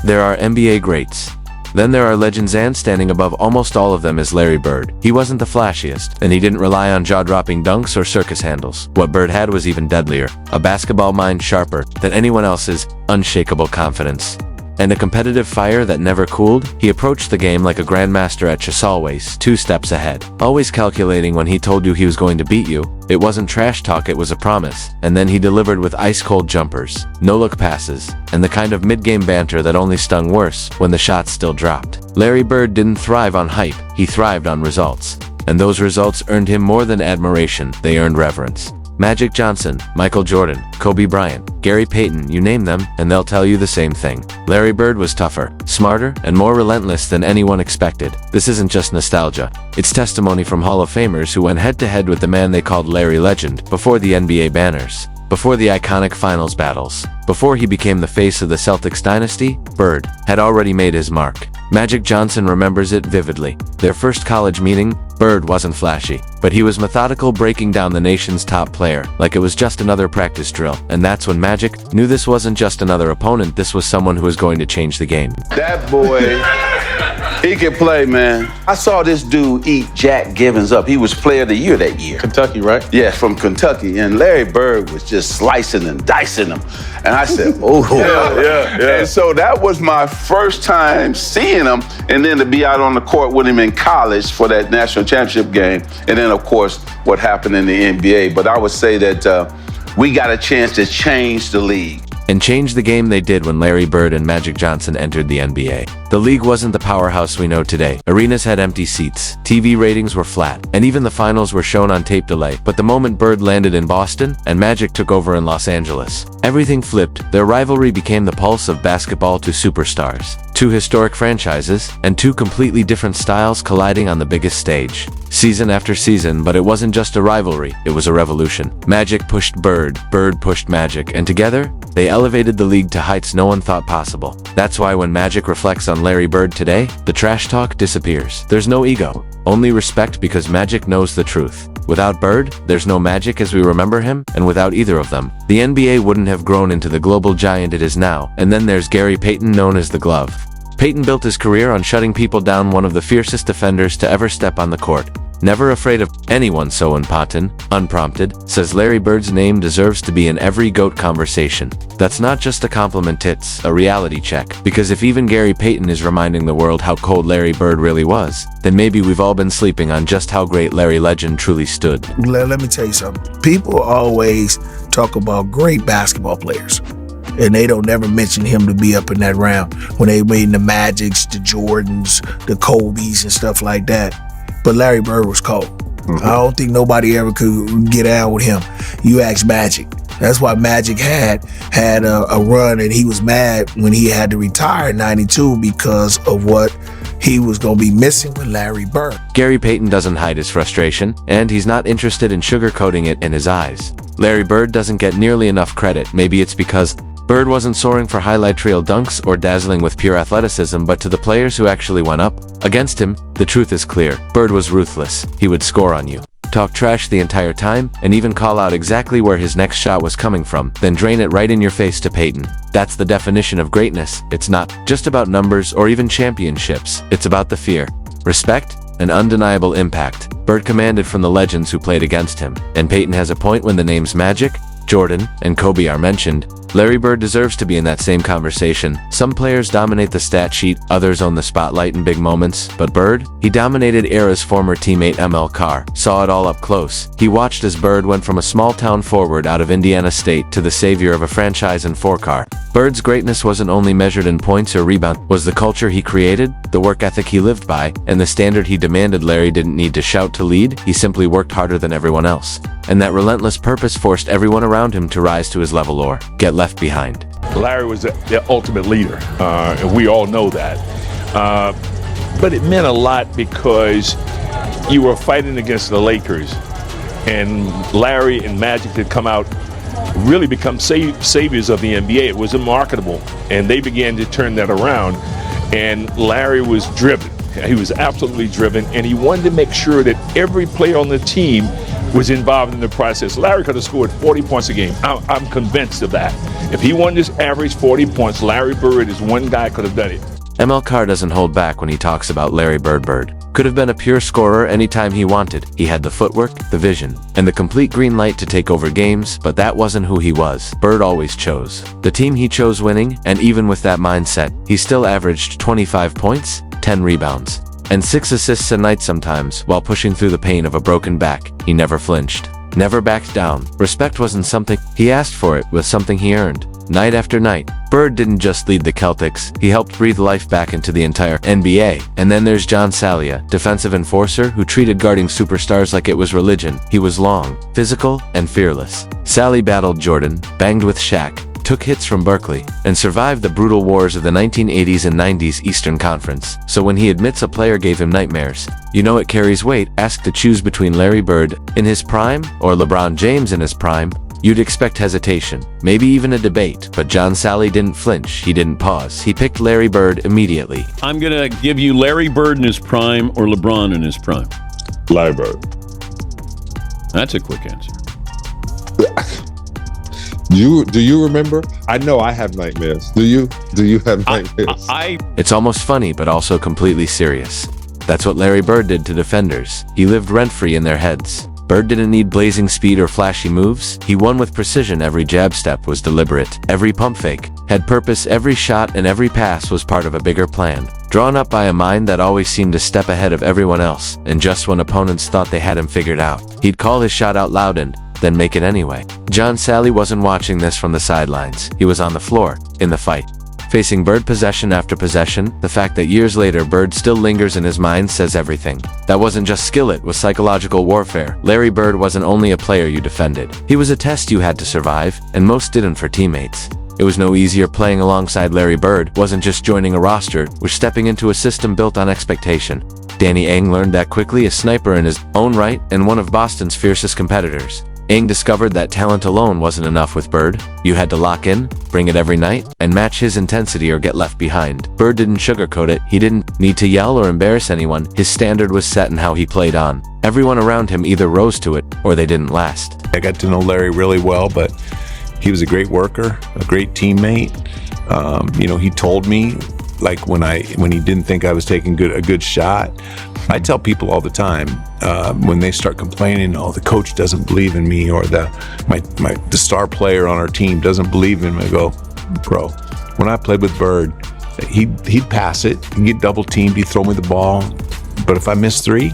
There are NBA greats. Then there are legends, and standing above almost all of them is Larry Bird. He wasn't the flashiest, and he didn't rely on jaw-dropping dunks or circus handles. What Bird had was even deadlier, a basketball mind sharper than anyone else's, unshakable confidence, and a competitive fire that never cooled. He approached the game like a grandmaster at chess, always 2 steps ahead, always calculating when he told you he was going to beat you. It wasn't trash talk, it was a promise. And then he delivered with ice-cold jumpers, no-look passes, and the kind of mid-game banter that only stung worse when the shots still dropped. Larry Bird didn't thrive on hype, he thrived on results. And those results earned him more than admiration, they earned reverence. Magic Johnson, Michael Jordan, Kobe Bryant, Gary Payton, you name them, and they'll tell you the same thing. Larry Bird was tougher, smarter, and more relentless than anyone expected. This isn't just nostalgia. It's testimony from Hall of Famers who went head-to-head with the man they called Larry Legend before the NBA banners, before the iconic finals battles, before he became the face of the Celtics dynasty. Bird had already made his mark. Magic Johnson remembers it vividly. Their first college meeting, Bird wasn't flashy, but he was methodical, breaking down the nation's top player like it was just another practice drill. And that's when Magic knew this wasn't just another opponent, this was someone who was going to change the game. That boy, he can play, man. I saw this dude eat Jack Givens up. He was player of the year that year. Kentucky, right? Yeah, from Kentucky. And Larry Bird was just slicing and dicing him. And I said, oh. Yeah. And so that was my first time seeing him, and then to be out on the court with him in college for that national championship game. And then, of course, what happened in the NBA. But I would say that we got a chance to change the league. And change the game they did when Larry Bird and Magic Johnson entered the NBA. The league wasn't the powerhouse we know today. Arenas had empty seats, TV ratings were flat, and even the finals were shown on tape delay. But the moment Bird landed in Boston and Magic took over in Los Angeles, everything flipped. Their rivalry became the pulse of basketball. 2 superstars, 2 historic franchises, and 2 completely different styles colliding on the biggest stage, season after season. But it wasn't just a rivalry, it was a revolution. Magic pushed Bird, Bird pushed Magic, and together, they elevated the league to heights no one thought possible. That's why when Magic reflects on Larry Bird today, the trash talk disappears. There's no ego, only respect, because Magic knows the truth. Without Bird, there's no Magic as we remember him, and without either of them, the NBA wouldn't have grown into the global giant it is now. And then there's Gary Payton, known as the Glove. Payton built his career on shutting people down, one of the fiercest defenders to ever step on the court. Never afraid of anyone, so unprompted, says Larry Bird's name deserves to be in every GOAT conversation. That's not just a compliment, it's a reality check. Because if even Gary Payton is reminding the world how cold Larry Bird really was, then maybe we've all been sleeping on just how great Larry Legend truly stood. Let me tell you something. People always talk about great basketball players, and they don't never mention him to be up in that round when they made the Magics, the Jordans, the Kobes and stuff like that. But Larry Bird was cold. I don't think nobody ever could get out with him. You ask Magic. That's why Magic had a run, and he was mad when he had to retire in '92 because of what he was going to be missing with Larry Bird. Gary Payton doesn't hide his frustration, and he's not interested in sugarcoating it in his eyes. Larry Bird doesn't get nearly enough credit. Maybe it's because Bird wasn't soaring for highlight reel dunks or dazzling with pure athleticism, but to the players who actually went up against him, the truth is clear. Bird was ruthless. He would score on you, talk trash the entire time, and even call out exactly where his next shot was coming from, then drain it right in your face to Payton. That's the definition of greatness. It's not just about numbers or even championships. It's about the fear, respect, and undeniable impact Bird commanded from the legends who played against him. And Payton has a point when the names Magic, Jordan, and Kobe are mentioned. Larry Bird deserves to be in that same conversation. Some players dominate the stat sheet, others own the spotlight in big moments, but Bird, he dominated era's former teammate ML Carr, saw it all up close. He watched as Bird went from a small-town forward out of Indiana State to the savior of a franchise in 4-car. Bird's greatness wasn't only measured in points or rebounds, was the culture he created, the work ethic he lived by, and the standard he demanded. Larry didn't need to shout to lead, he simply worked harder than everyone else. And that relentless purpose forced everyone around him to rise to his level or get left behind. Larry was the ultimate leader, and we all know that. But it meant a lot because you were fighting against the Lakers, and Larry and Magic had come out, really become saviors of the NBA. It was unmarketable, and they began to turn that around, and Larry was driven. He was absolutely driven, and he wanted to make sure that every player on the team was involved in the process. Larry could have scored 40 points a game. I'm convinced of that. If he won this average 40 points, Larry Bird is one guy could have done it. ML Carr doesn't hold back when he talks about Larry Bird. Bird could have been a pure scorer anytime he wanted. He had the footwork, the vision, and the complete green light to take over games, but that wasn't who he was. Bird always chose the team he chose winning, and even with that mindset, he still averaged 25 points, 10 rebounds, and 6 assists a night sometimes. While pushing through the pain of a broken back, he never flinched, never backed down. Respect wasn't something he asked for, it was something he earned. Night after night, Bird didn't just lead the Celtics, he helped breathe life back into the entire NBA. And then there's John Salia, defensive enforcer who treated guarding superstars like it was religion. He was long, physical, and fearless. Sally battled Jordan, banged with Shaq, took hits from Berkeley, and survived the brutal wars of the 1980s and 90s Eastern Conference. So when he admits a player gave him nightmares, you know it carries weight. Asked to choose between Larry Bird in his prime or LeBron James in his prime, you'd expect hesitation, maybe even a debate, but John Sally didn't flinch, he didn't pause. He picked Larry Bird immediately. I'm gonna give you Larry Bird in his prime or LeBron in his prime. Larry Bird. That's a quick answer. Do you remember? I know I have nightmares. Do you have nightmares? It's almost funny, but also completely serious. That's what Larry Bird did to defenders. He lived rent-free in their heads. Bird didn't need blazing speed or flashy moves. He won with precision. Every jab step was deliberate. Every pump fake had purpose. Every shot and every pass was part of a bigger plan, drawn up by a mind that always seemed a step ahead of everyone else. And just when opponents thought they had him figured out, he'd call his shot out loud and then make it anyway. John Sally wasn't watching this from the sidelines. He was on the floor, in the fight, facing Bird possession after possession. The fact that years later Bird still lingers in his mind says everything. That wasn't just skill, it was psychological warfare. Larry Bird wasn't only a player you defended. He was a test you had to survive, and most didn't for teammates. It was no easier playing alongside Larry Bird. Wasn't just joining a roster, was stepping into a system built on expectation. Danny Ainge learned that quickly, a sniper in his own right and one of Boston's fiercest competitors. Ainge discovered that talent alone wasn't enough with Bird. You had to lock in, bring it every night, and match his intensity or get left behind. Bird didn't sugarcoat it. He didn't need to yell or embarrass anyone. His standard was set in how he played on. Everyone around him either rose to it or they didn't last. I got to know Larry really well, but he was a great worker, a great teammate. He told me, like when he didn't think I was taking a good shot. I tell people all the time when they start complaining, oh, the coach doesn't believe in me, or the star player on our team doesn't believe in me. I go, bro, when I played with Bird, he'd pass it, he'd get double teamed, he'd throw me the ball, but if I miss 3,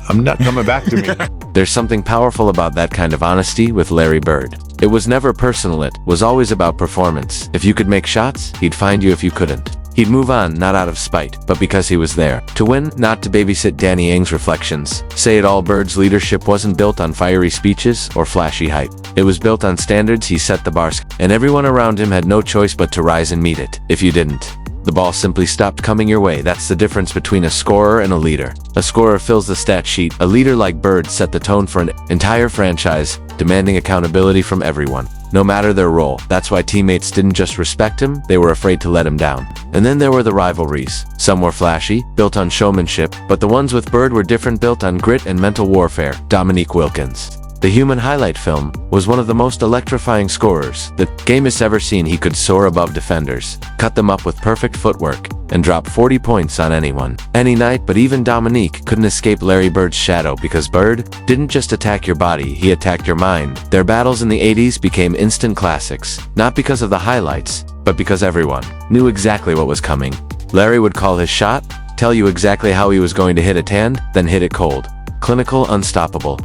I'm not coming back to me. There's something powerful about that kind of honesty with Larry Bird. It was never personal, it was always about performance. If you could make shots, he'd find you. If you couldn't, he'd move on, not out of spite, but because he was there to win, not to babysit. Danny Ainge's reflections say it all. Bird's leadership wasn't built on fiery speeches or flashy hype. It was built on standards. He set the bar, and everyone around him had no choice but to rise and meet it. If you didn't, the ball simply stopped coming your way. That's the difference between a scorer and a leader. A scorer fills the stat sheet. A leader like Bird set the tone for an entire franchise, demanding accountability from everyone, no matter their role. That's why teammates didn't just respect him, they were afraid to let him down. And then there were the rivalries. Some were flashy, built on showmanship, but the ones with Bird were different, built on grit and mental warfare. Dominique Wilkins, the human highlight film, was one of the most electrifying scorers the game has ever seen. He could soar above defenders, cut them up with perfect footwork, and drop 40 points on anyone, any night. But even Dominique couldn't escape Larry Bird's shadow, because Bird didn't just attack your body, he attacked your mind. Their battles in the 80s became instant classics, not because of the highlights, but because everyone knew exactly what was coming. Larry would call his shot, tell you exactly how he was going to hit it, and then hit it cold. Clinical, unstoppable.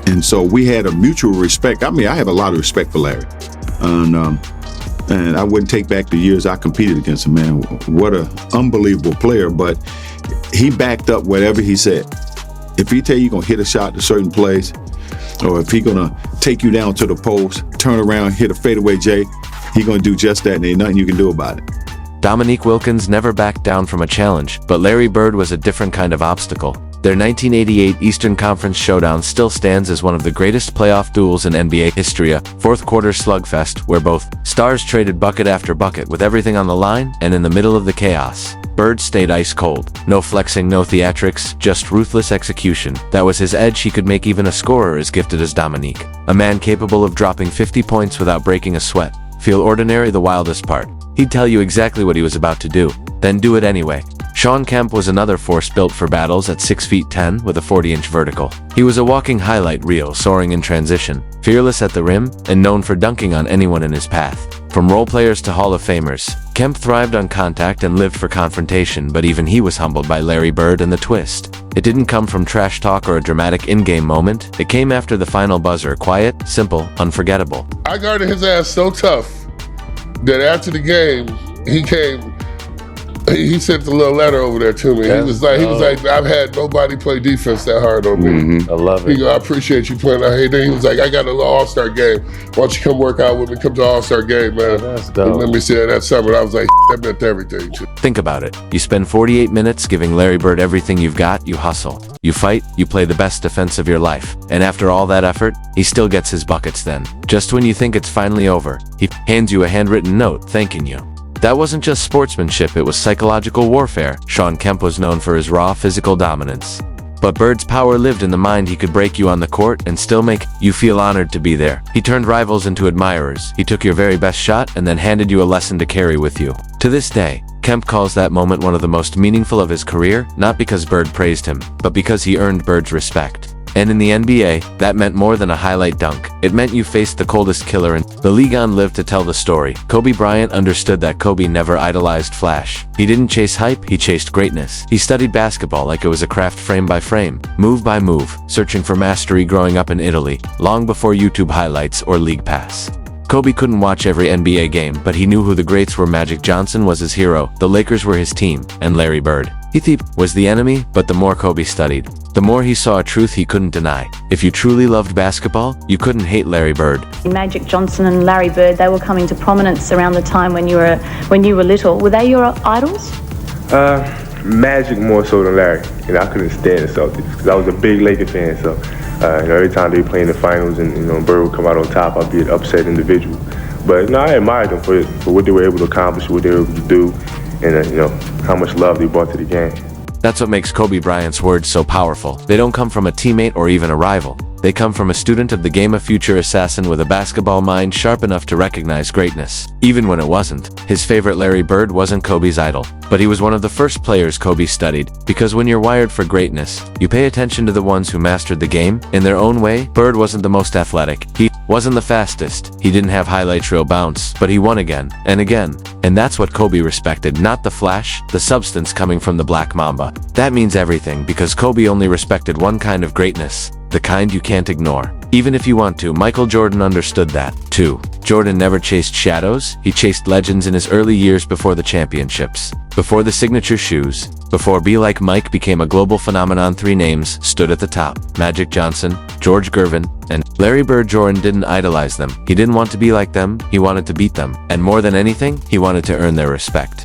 And so we had a mutual respect. I mean, I have a lot of respect for Larry. And I wouldn't take back the years I competed against him, man. What an unbelievable player. But he backed up whatever he said. If he tell you going to hit a shot to a certain place, or if he going to take you down to the post, turn around, hit a fadeaway J, he going to do just that, and ain't nothing you can do about it. Dominique Wilkins never backed down from a challenge, but Larry Bird was a different kind of obstacle. Their 1988 Eastern Conference showdown still stands as one of the greatest playoff duels in NBA history, a fourth-quarter slugfest where both stars traded bucket after bucket with everything on the line, and in the middle of the chaos, Bird stayed ice cold. No flexing, no theatrics, just ruthless execution. That was his edge. He could make even a scorer as gifted as Dominique. A man capable of dropping 50 points without breaking a sweat. Feel ordinary the wildest part. He'd tell you exactly what he was about to do, then do it anyway. Shawn Kemp was another force built for battles at 6 feet 10 with a 40-inch vertical. He was a walking highlight reel, soaring in transition, fearless at the rim, and known for dunking on anyone in his path. From role players to Hall of Famers, Kemp thrived on contact and lived for confrontation, but even he was humbled by Larry Bird and the twist. It didn't come from trash talk or a dramatic in-game moment. It came after the final buzzer, quiet, simple, unforgettable. I guarded his ass so tough that after the game, he sent a little letter over there to me. He was like, I've had nobody play defense that hard on me. I love it. He go, I appreciate you playing. Then he was like, I got a little All-Star game. Why don't you come work out with me? Come to All-Star game, man. That's dope. And let me say that summer. And I was like, that meant everything. Think about it. You spend 48 minutes giving Larry Bird everything you've got. You hustle. You fight. You play the best defense of your life. And after all that effort, he still gets his buckets then. Just when you think it's finally over, he hands you a handwritten note thanking you. That wasn't just sportsmanship, it was psychological warfare. Shawn Kemp was known for his raw physical dominance. But Bird's power lived in the mind. He could break you on the court and still make you feel honored to be there. He turned rivals into admirers. He took your very best shot and then handed you a lesson to carry with you. To this day, Kemp calls that moment one of the most meaningful of his career, not because Bird praised him, but because he earned Bird's respect. And in the NBA, that meant more than a highlight dunk. It meant you faced the coldest killer, and the league on lived to tell the story. Kobe Bryant understood that. Kobe never idolized flash. He didn't chase hype, he chased greatness. He studied basketball like it was a craft, frame by frame, move by move, searching for mastery growing up in Italy, long before YouTube highlights or League Pass. Kobe couldn't watch every NBA game, but he knew who the greats were. Magic Johnson was his hero, the Lakers were his team, and Larry Bird, he was the enemy. But the more Kobe studied, the more he saw a truth he couldn't deny. If you truly loved basketball, you couldn't hate Larry Bird. Magic Johnson and Larry Bird, they were coming to prominence around the time when you were little. Were they your idols? Magic more so than Larry. I couldn't stand the Celtics because I was a big Laker fan. So every time they play in the finals and Bird would come out on top, I'd be an upset individual. But I admired them for what they were able to accomplish, what they were able to do, and how much love they brought to the game. That's what makes Kobe Bryant's words so powerful. They don't come from a teammate or even a rival. They come from a student of the game, a future assassin with a basketball mind sharp enough to recognize greatness, even when it wasn't. His favorite Larry Bird wasn't Kobe's idol, but he was one of the first players Kobe studied, because when you're wired for greatness, you pay attention to the ones who mastered the game in their own way. Bird wasn't the most athletic. He wasn't the fastest. He didn't have highlight reel bounce, but he won again and again. And that's what Kobe respected, not the flash, the substance coming from the Black Mamba. That means everything, because Kobe only respected one kind of greatness, the kind you can't ignore, even if you want to. Michael Jordan understood that, too. Jordan never chased shadows, he chased legends in his early years before the championships, before the signature shoes, before Be Like Mike became a global phenomenon. 3 names stood at the top: Magic Johnson, George Gervin, and Larry Bird. Jordan didn't idolize them, he didn't want to be like them, he wanted to beat them. And more than anything, he wanted to earn their respect.